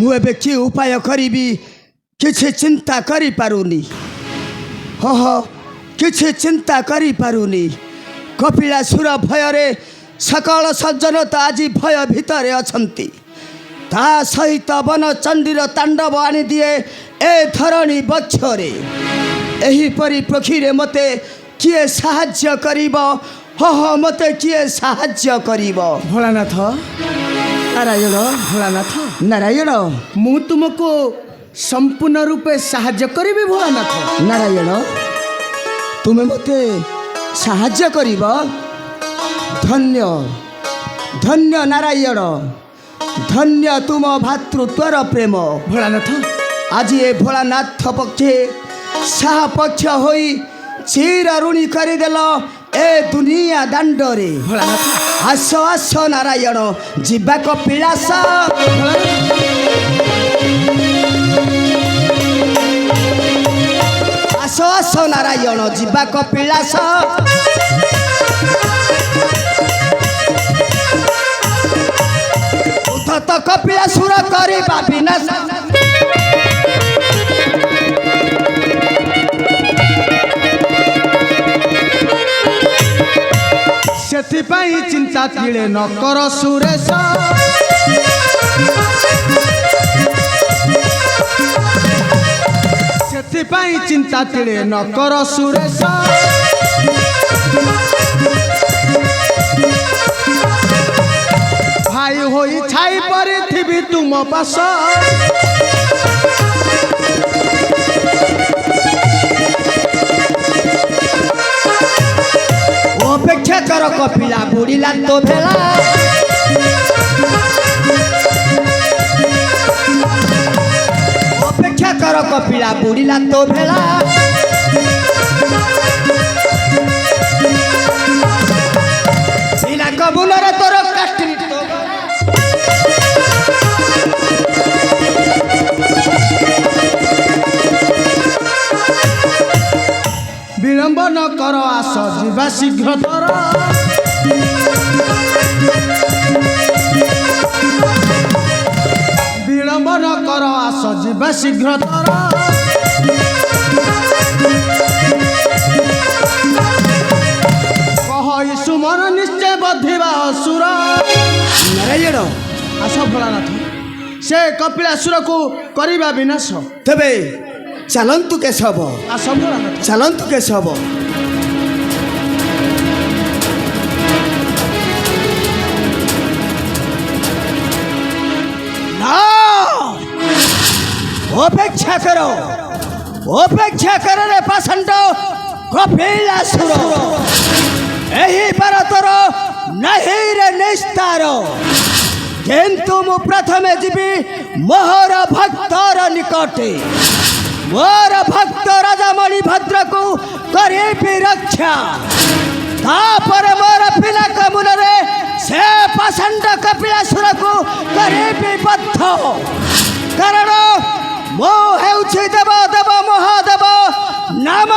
मुझे कि उपाय करी किसी चिंता करी पारुनी हाँ किसी चिंता करी पारुनी कपिलासुर भୟରେ सकल सज्जनता आज भय भितर अछंती ता सहित वन चंडीर तांडव आनी दिए ए धरणी बक्षरे एही परिप्रेक्षी रे मते किए साहाय्य करिब मते किए साहाय्य करिब भोलानाथ नारायण भोलानाथ नारायण मु तुमको संपूर्ण रूपे साहाय्य करिबी भोलानाथ नारायण तुमे मते साहाय्य करिब धन्य धन्य नारायण धन्य तुम भातृत्वर प्रेम भोलानाथ आज ये भोलानाथ पक्षे साह पक्ष होई चिर ऋणी करदेल ए दुनिया दांडरे भोलानाथ आस आस नारायण जीवा कपिलास आस आस नारायण जीवा कपिलास उद्धत कपिलासुर करिबा विनाश सेथिपाई चिंता तिले न कर सुरेश सेथिपाई चिंता तिले न कर सुरेश भाई होई छाई परिथिबी तुम पास अपेक्षा कर कपिला बुड़ीला तो भेला अपेक्षा कर कपिला बुड़ीला तो भेला बिना कबूलर तोर काष्टी तो विलंब न कर आस जीवा शीघ्र तर विलंब न कर आस जीवा शीघ्र तर कह सुमन निश्चय बधिबा असुर नारायण आस भोलानाथ से कपिलासुर को करिबा विनाश तबे चलंतु केशव आस भोलानाथ चलंतु केशव अपेक्षा करो रे पाषंड कपिलासुर एही बार तोर नहीं रे निस्तार किंतु मु प्रथमे जीवी मोहर भक्तर निकटे मोर भक्त राजा मणिभद्र को करीबी रक्षा तापर मोर पिला कमुनरे से पाषंड कपिलासुर को करीबी बद्ध कारण मो हेउछि देव देव महादेव नाम